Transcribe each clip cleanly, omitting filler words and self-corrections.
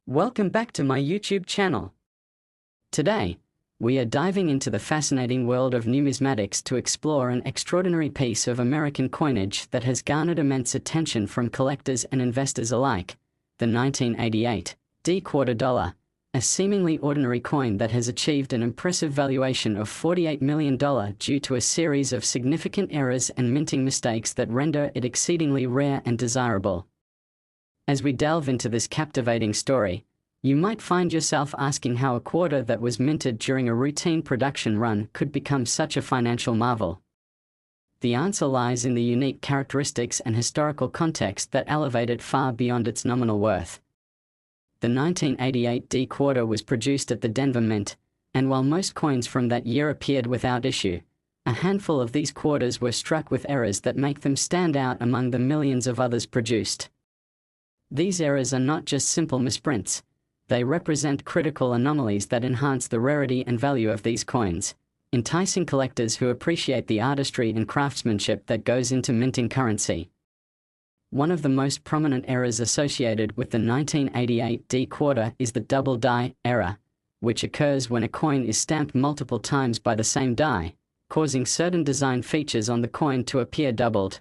Welcome back to my YouTube channel. Today, we are diving into the fascinating world of numismatics to explore an extraordinary piece of American coinage that has garnered immense attention from collectors and investors alike, the 1988 quarter dollar, a seemingly ordinary coin that has achieved an impressive valuation of $48 million due to a series of significant errors and minting mistakes that render it exceedingly rare and desirable. As we delve into this captivating story, you might find yourself asking how a quarter that was minted during a routine production run could become such a financial marvel. The answer lies in the unique characteristics and historical context that elevate it far beyond its nominal worth. The 1988 quarter was produced at the Denver Mint, and while most coins from that year appeared without issue, a handful of these quarters were struck with errors that make them stand out among the millions of others produced. These errors are not just simple misprints. They represent critical anomalies that enhance the rarity and value of these coins, enticing collectors who appreciate the artistry and craftsmanship that goes into minting currency. One of the most prominent errors associated with the 1988 quarter is the double die error, which occurs when a coin is stamped multiple times by the same die, causing certain design features on the coin to appear doubled.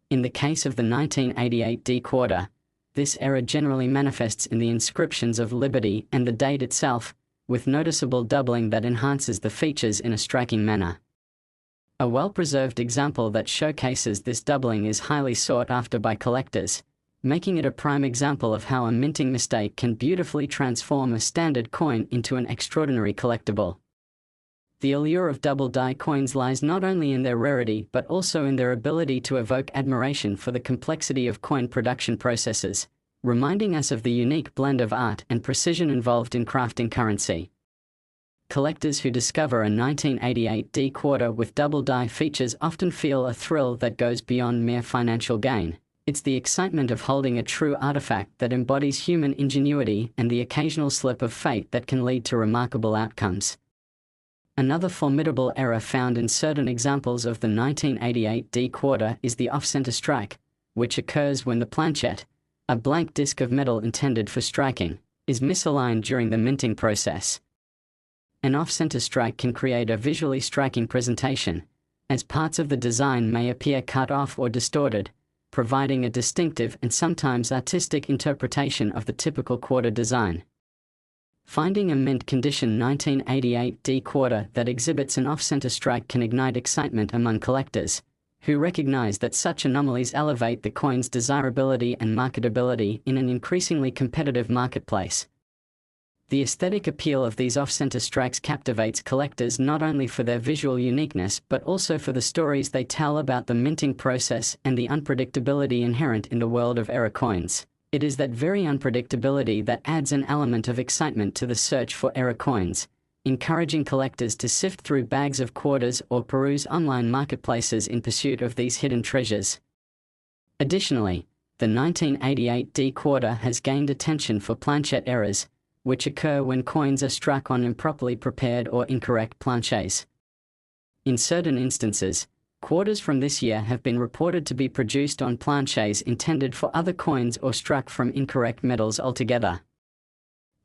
In the case of the 1988 quarter, this error generally manifests in the inscriptions of Liberty and the date itself, with noticeable doubling that enhances the features in a striking manner. A well-preserved example that showcases this doubling is highly sought after by collectors, making it a prime example of how a minting mistake can beautifully transform a standard coin into an extraordinary collectible. The allure of double die coins lies not only in their rarity but also in their ability to evoke admiration for the complexity of coin production processes, reminding us of the unique blend of art and precision involved in crafting currency. Collectors who discover a 1988 quarter with double die features often feel a thrill that goes beyond mere financial gain. It's the excitement of holding a true artifact that embodies human ingenuity and the occasional slip of fate that can lead to remarkable outcomes. Another formidable error found in certain examples of the 1988 quarter is the off-center strike, which occurs when the planchette, a blank disc of metal intended for striking, is misaligned during the minting process. An off-center strike can create a visually striking presentation, as parts of the design may appear cut off or distorted, providing a distinctive and sometimes artistic interpretation of the typical quarter design. Finding a mint condition 1988 quarter that exhibits an off-center strike can ignite excitement among collectors, who recognize that such anomalies elevate the coin's desirability and marketability in an increasingly competitive marketplace. The aesthetic appeal of these off-center strikes captivates collectors not only for their visual uniqueness but also for the stories they tell about the minting process and the unpredictability inherent in the world of error coins. It is that very unpredictability that adds an element of excitement to the search for error coins, encouraging collectors to sift through bags of quarters or peruse online marketplaces in pursuit of these hidden treasures. Additionally, the 1988 quarter has gained attention for planchette errors, which occur when coins are struck on improperly prepared or incorrect planchets. In certain instances, quarters from this year have been reported to be produced on planchets intended for other coins or struck from incorrect metals altogether.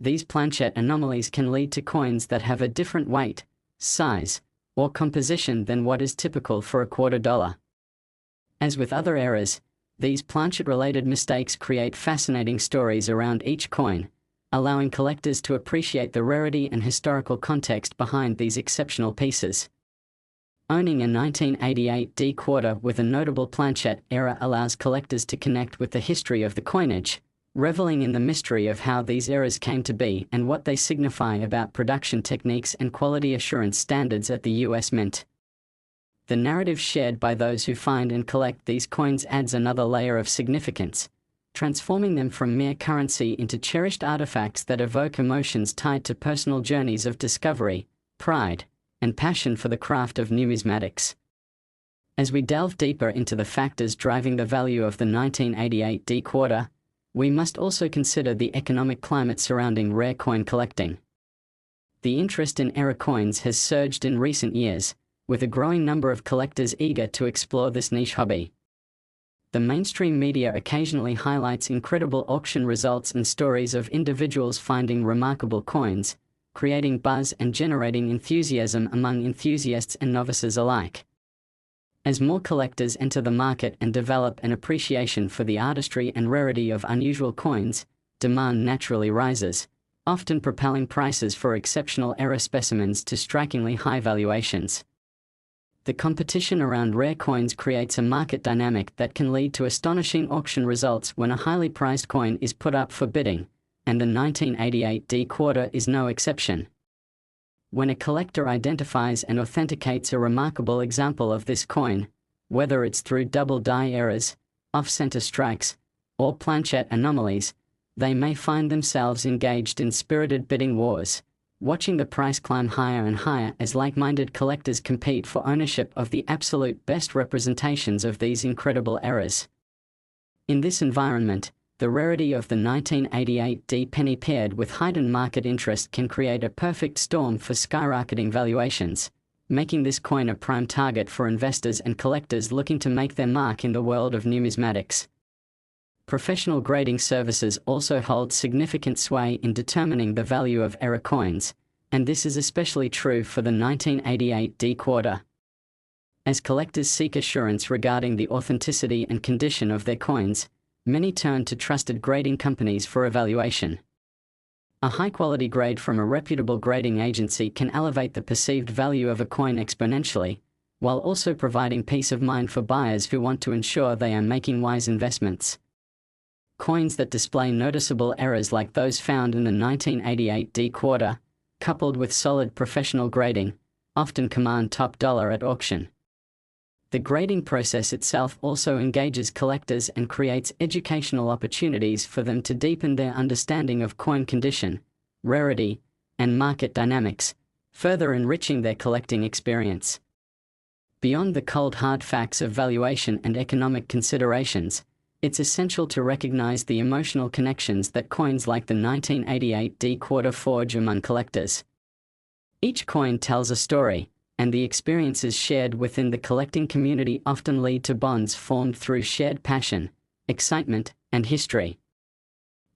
These planchette anomalies can lead to coins that have a different weight, size, or composition than what is typical for a quarter dollar. As with other errors, these planchette-related mistakes create fascinating stories around each coin, allowing collectors to appreciate the rarity and historical context behind these exceptional pieces. Owning a 1988 quarter with a notable planchette error allows collectors to connect with the history of the coinage, reveling in the mystery of how these errors came to be and what they signify about production techniques and quality assurance standards at the US Mint. The narrative shared by those who find and collect these coins adds another layer of significance, transforming them from mere currency into cherished artifacts that evoke emotions tied to personal journeys of discovery, pride, and passion for the craft of numismatics. As we delve deeper into the factors driving the value of the 1988 quarter, we must also consider the economic climate surrounding rare coin collecting. The interest in error coins has surged in recent years, with a growing number of collectors eager to explore this niche hobby. The mainstream media occasionally highlights incredible auction results and stories of individuals finding remarkable coins, creating buzz and generating enthusiasm among enthusiasts and novices alike. As more collectors enter the market and develop an appreciation for the artistry and rarity of unusual coins, demand naturally rises, often propelling prices for exceptional error specimens to strikingly high valuations. The competition around rare coins creates a market dynamic that can lead to astonishing auction results when a highly priced coin is put up for bidding, and the 1988 D quarter is no exception. When a collector identifies and authenticates a remarkable example of this coin, whether it's through double die errors, off-center strikes, or planchette anomalies, they may find themselves engaged in spirited bidding wars, watching the price climb higher and higher as like-minded collectors compete for ownership of the absolute best representations of these incredible errors. In this environment, the rarity of the 1988 D penny paired with heightened market interest can create a perfect storm for skyrocketing valuations, making this coin a prime target for investors and collectors looking to make their mark in the world of numismatics. Professional grading services also hold significant sway in determining the value of error coins, and this is especially true for the 1988 D quarter. As collectors seek assurance regarding the authenticity and condition of their coins, many turn to trusted grading companies for evaluation. A high-quality grade from a reputable grading agency can elevate the perceived value of a coin exponentially, while also providing peace of mind for buyers who want to ensure they are making wise investments. Coins that display noticeable errors like those found in the 1988 D quarter, coupled with solid professional grading, often command top dollar at auction. The grading process itself also engages collectors and creates educational opportunities for them to deepen their understanding of coin condition, rarity, and market dynamics, further enriching their collecting experience. Beyond the cold hard facts of valuation and economic considerations, it's essential to recognize the emotional connections that coins like the 1988 D quarter forge among collectors. Each coin tells a story, and the experiences shared within the collecting community often lead to bonds formed through shared passion, excitement, and history.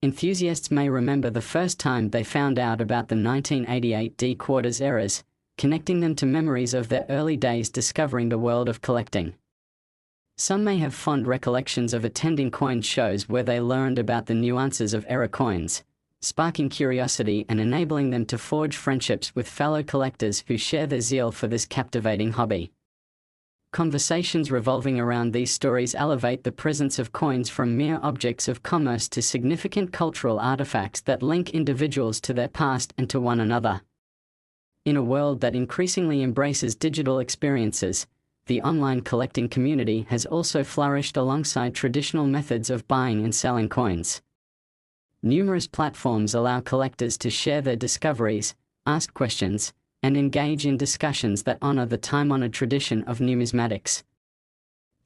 Enthusiasts may remember the first time they found out about the 1988 D quarter's errors, connecting them to memories of their early days discovering the world of collecting. Some may have fond recollections of attending coin shows where they learned about the nuances of error coins, sparking curiosity and enabling them to forge friendships with fellow collectors who share their zeal for this captivating hobby. Conversations revolving around these stories elevate the presence of coins from mere objects of commerce to significant cultural artifacts that link individuals to their past and to one another. In a world that increasingly embraces digital experiences, the online collecting community has also flourished alongside traditional methods of buying and selling coins. Numerous platforms allow collectors to share their discoveries, ask questions, and engage in discussions that honor the time-honored tradition of numismatics.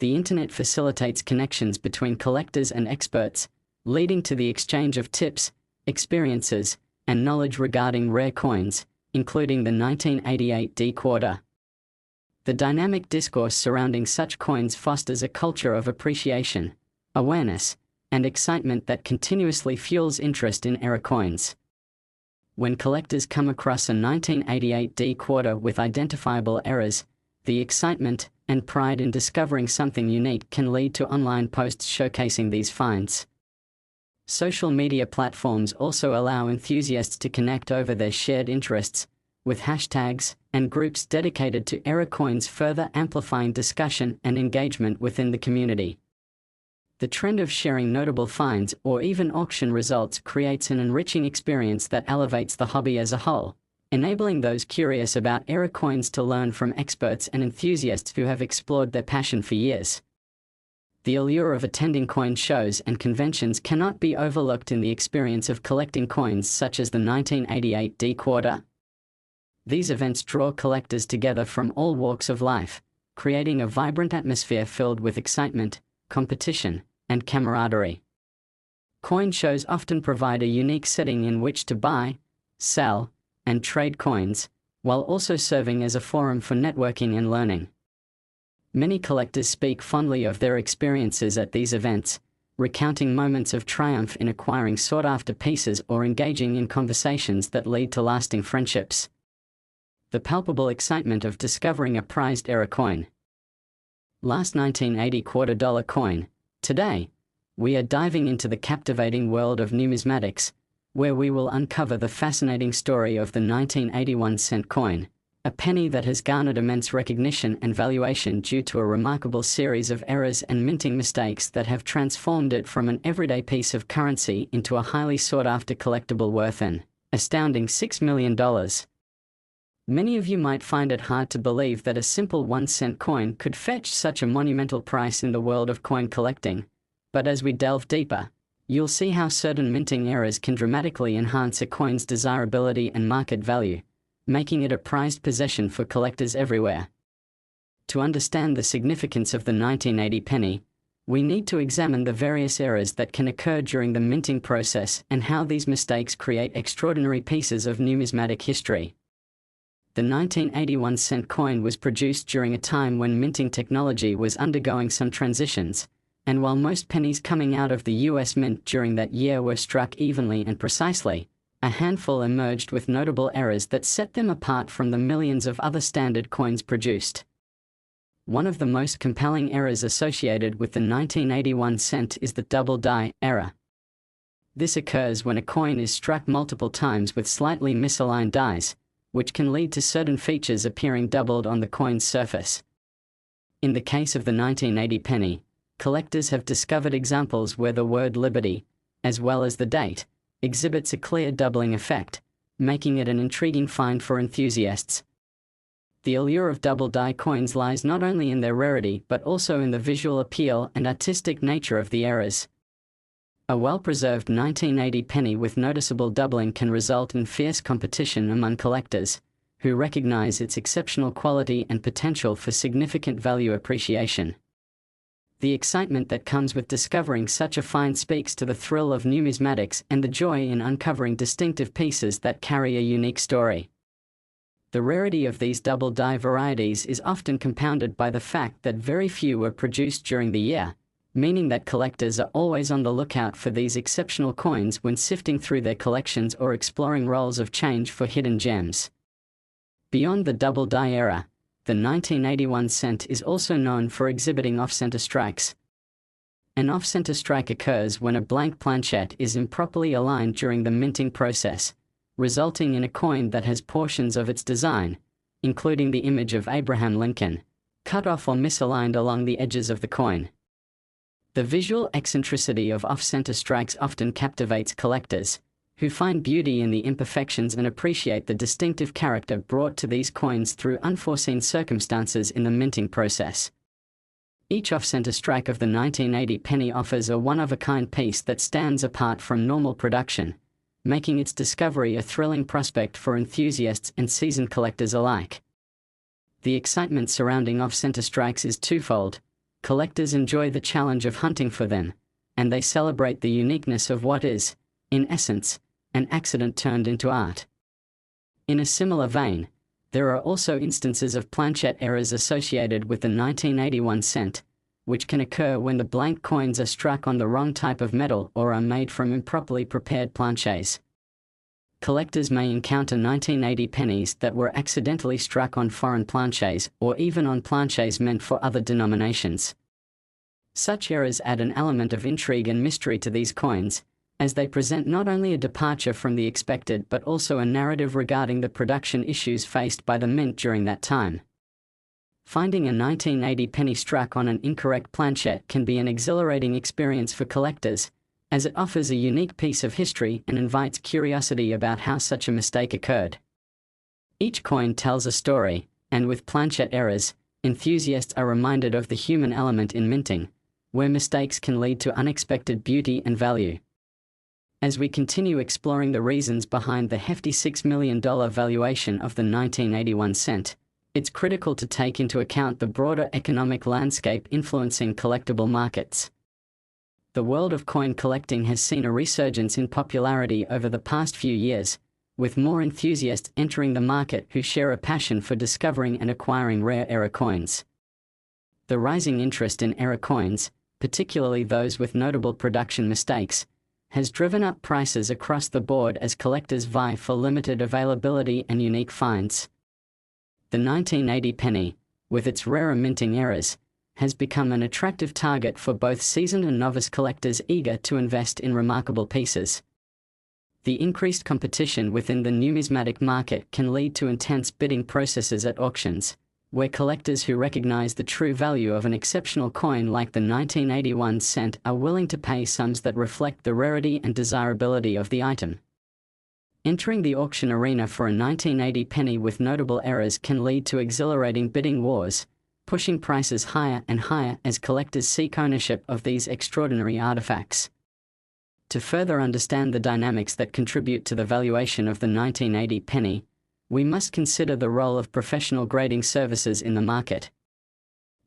The internet facilitates connections between collectors and experts, leading to the exchange of tips, experiences, and knowledge regarding rare coins, including the 1988 D quarter. The dynamic discourse surrounding such coins fosters a culture of appreciation, awareness, and excitement that continuously fuels interest in error coins. When collectors come across a 1988 D quarter with identifiable errors, the excitement and pride in discovering something unique can lead to online posts showcasing these finds. Social media platforms also allow enthusiasts to connect over their shared interests, with hashtags and groups dedicated to error coins further amplifying discussion and engagement within the community. The trend of sharing notable finds or even auction results creates an enriching experience that elevates the hobby as a whole, enabling those curious about error coins to learn from experts and enthusiasts who have explored their passion for years. The allure of attending coin shows and conventions cannot be overlooked in the experience of collecting coins such as the 1988 D quarter. These events draw collectors together from all walks of life, creating a vibrant atmosphere filled with excitement, competition, and camaraderie. Coin shows often provide a unique setting in which to buy, sell, and trade coins, while also serving as a forum for networking and learning. Many collectors speak fondly of their experiences at these events, recounting moments of triumph in acquiring sought-after pieces or engaging in conversations that lead to lasting friendships. The palpable excitement of discovering a prized era coin. Last 1980 $quarter coin. Today, we are diving into the captivating world of numismatics, where we will uncover the fascinating story of the 1981-cent coin, a penny that has garnered immense recognition and valuation due to a remarkable series of errors and minting mistakes that have transformed it from an everyday piece of currency into a highly sought-after collectible worth an astounding $6 million. Many of you might find it hard to believe that a simple 1-cent coin could fetch such a monumental price in the world of coin collecting, but as we delve deeper, you'll see how certain minting errors can dramatically enhance a coin's desirability and market value, making it a prized possession for collectors everywhere. To understand the significance of the 1980 penny, we need to examine the various errors that can occur during the minting process and how these mistakes create extraordinary pieces of numismatic history. The 1981-cent coin was produced during a time when minting technology was undergoing some transitions, and while most pennies coming out of the US Mint during that year were struck evenly and precisely, a handful emerged with notable errors that set them apart from the millions of other standard coins produced. One of the most compelling errors associated with the 1981 cent is the double die error. This occurs when a coin is struck multiple times with slightly misaligned dies, which can lead to certain features appearing doubled on the coin's surface. In the case of the 1980 penny, collectors have discovered examples where the word Liberty, as well as the date, exhibits a clear doubling effect, making it an intriguing find for enthusiasts. The allure of double die coins lies not only in their rarity but also in the visual appeal and artistic nature of the errors. A well-preserved 1980 penny with noticeable doubling can result in fierce competition among collectors, who recognize its exceptional quality and potential for significant value appreciation. The excitement that comes with discovering such a find speaks to the thrill of numismatics and the joy in uncovering distinctive pieces that carry a unique story. The rarity of these double die varieties is often compounded by the fact that very few were produced during the year, meaning that collectors are always on the lookout for these exceptional coins when sifting through their collections or exploring rolls of change for hidden gems. Beyond the double die era, the 1981 cent is also known for exhibiting off-center strikes. An off-center strike occurs when a blank planchette is improperly aligned during the minting process, resulting in a coin that has portions of its design, including the image of Abraham Lincoln, cut off or misaligned along the edges of the coin. The visual eccentricity of off-center strikes often captivates collectors, who find beauty in the imperfections and appreciate the distinctive character brought to these coins through unforeseen circumstances in the minting process. Each off-center strike of the 1980 penny offers a one-of-a-kind piece that stands apart from normal production, making its discovery a thrilling prospect for enthusiasts and seasoned collectors alike. The excitement surrounding off-center strikes is twofold. Collectors enjoy the challenge of hunting for them, and they celebrate the uniqueness of what is, in essence, an accident turned into art. In a similar vein, there are also instances of planchette errors associated with the 1981 cent, which can occur when the blank coins are struck on the wrong type of metal or are made from improperly prepared planchets. Collectors may encounter 1980 pennies that were accidentally struck on foreign planchets or even on planchets meant for other denominations. Such errors add an element of intrigue and mystery to these coins, as they present not only a departure from the expected but also a narrative regarding the production issues faced by the mint during that time. Finding a 1980 penny struck on an incorrect planchette can be an exhilarating experience for collectors, as it offers a unique piece of history and invites curiosity about how such a mistake occurred. Each coin tells a story, and with planchette errors, enthusiasts are reminded of the human element in minting, where mistakes can lead to unexpected beauty and value. As we continue exploring the reasons behind the hefty $6 million valuation of the 1981 cent, it's critical to take into account the broader economic landscape influencing collectible markets. The world of coin collecting has seen a resurgence in popularity over the past few years, with more enthusiasts entering the market who share a passion for discovering and acquiring rare era coins. The rising interest in error coins, particularly those with notable production mistakes, has driven up prices across the board as collectors vie for limited availability and unique finds. The 1980 penny, with its rarer minting errors, has become an attractive target for both seasoned and novice collectors eager to invest in remarkable pieces. The increased competition within the numismatic market can lead to intense bidding processes at auctions, where collectors who recognize the true value of an exceptional coin like the 1981 cent are willing to pay sums that reflect the rarity and desirability of the item. Entering the auction arena for a 1980 penny with notable errors can lead to exhilarating bidding wars, pushing prices higher and higher as collectors seek ownership of these extraordinary artifacts. To further understand the dynamics that contribute to the valuation of the 1980 penny, we must consider the role of professional grading services in the market.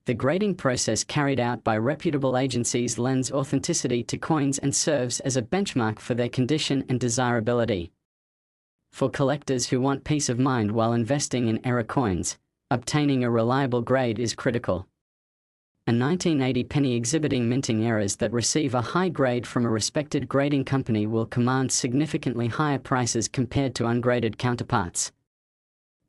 The grading process carried out by reputable agencies lends authenticity to coins and serves as a benchmark for their condition and desirability. For collectors who want peace of mind while investing in error coins, obtaining a reliable grade is critical. A 1980 penny exhibiting minting errors that receive a high grade from a respected grading company will command significantly higher prices compared to ungraded counterparts.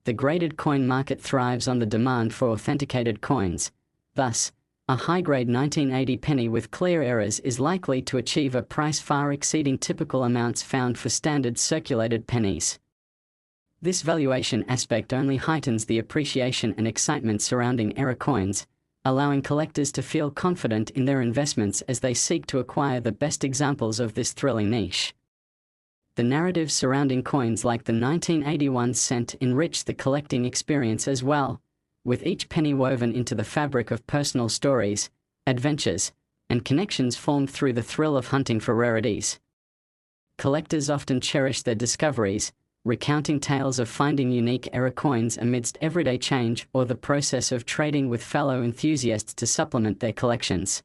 The graded coin market thrives on the demand for authenticated coins. Thus, a high-grade 1980 penny with clear errors is likely to achieve a price far exceeding typical amounts found for standard circulated pennies. This valuation aspect only heightens the appreciation and excitement surrounding error coins, allowing collectors to feel confident in their investments as they seek to acquire the best examples of this thrilling niche. The narratives surrounding coins like the 1981 cent enrich the collecting experience as well, with each penny woven into the fabric of personal stories, adventures, and connections formed through the thrill of hunting for rarities. Collectors often cherish their discoveries, recounting tales of finding unique error coins amidst everyday change or the process of trading with fellow enthusiasts to supplement their collections.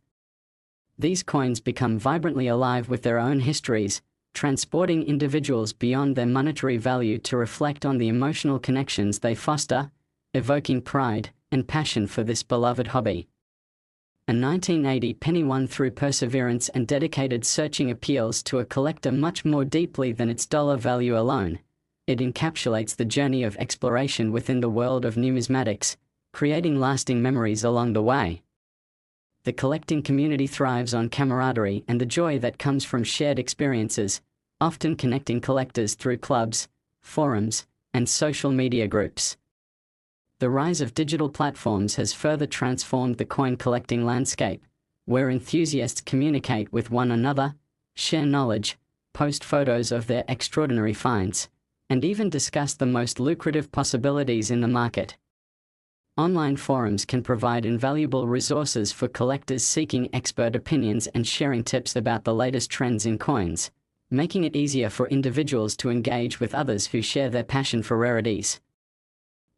These coins become vibrantly alive with their own histories, transporting individuals beyond their monetary value to reflect on the emotional connections they foster, evoking pride and passion for this beloved hobby. A 1980 penny won through perseverance and dedicated searching appeals to a collector much more deeply than its dollar value alone. It encapsulates the journey of exploration within the world of numismatics, creating lasting memories along the way. The collecting community thrives on camaraderie and the joy that comes from shared experiences, often connecting collectors through clubs, forums, and social media groups. The rise of digital platforms has further transformed the coin collecting landscape, where enthusiasts communicate with one another, share knowledge, post photos of their extraordinary finds, and even discuss the most lucrative possibilities in the market. Online forums can provide invaluable resources for collectors seeking expert opinions and sharing tips about the latest trends in coins, making it easier for individuals to engage with others who share their passion for rarities.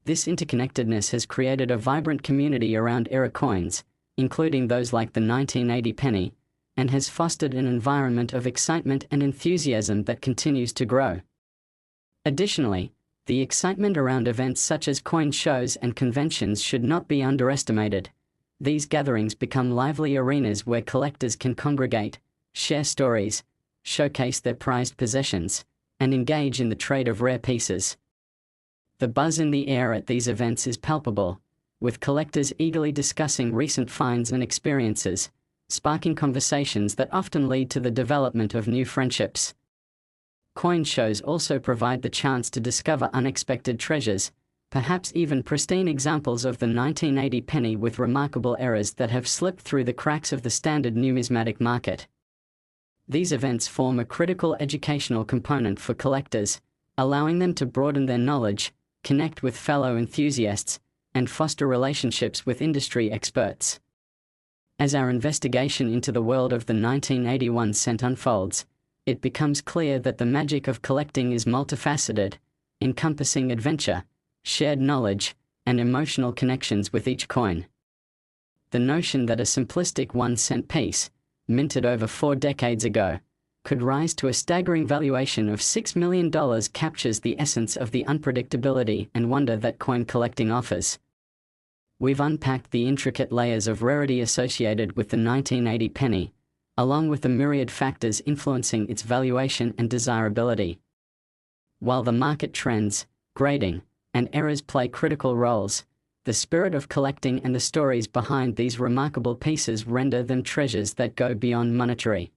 This interconnectedness has created a vibrant community around error coins, including those like the 1980 penny, and has fostered an environment of excitement and enthusiasm that continues to grow. Additionally, the excitement around events such as coin shows and conventions should not be underestimated. These gatherings become lively arenas where collectors can congregate, share stories, showcase their prized possessions, and engage in the trade of rare pieces. The buzz in the air at these events is palpable, with collectors eagerly discussing recent finds and experiences, sparking conversations that often lead to the development of new friendships. Coin shows also provide the chance to discover unexpected treasures, perhaps even pristine examples of the 1980 penny with remarkable errors that have slipped through the cracks of the standard numismatic market. These events form a critical educational component for collectors, allowing them to broaden their knowledge, connect with fellow enthusiasts, and foster relationships with industry experts. As our investigation into the world of the 1981 cent unfolds, it becomes clear that the magic of collecting is multifaceted, encompassing adventure, shared knowledge, and emotional connections with each coin. The notion that a simplistic 1-cent piece, minted over 4 decades ago, could rise to a staggering valuation of $6 million captures the essence of the unpredictability and wonder that coin collecting offers. we've unpacked the intricate layers of rarity associated with the 1980 penny, along with the myriad factors influencing its valuation and desirability. While the market trends, grading, and eras play critical roles, the spirit of collecting and the stories behind these remarkable pieces render them treasures that go beyond monetary.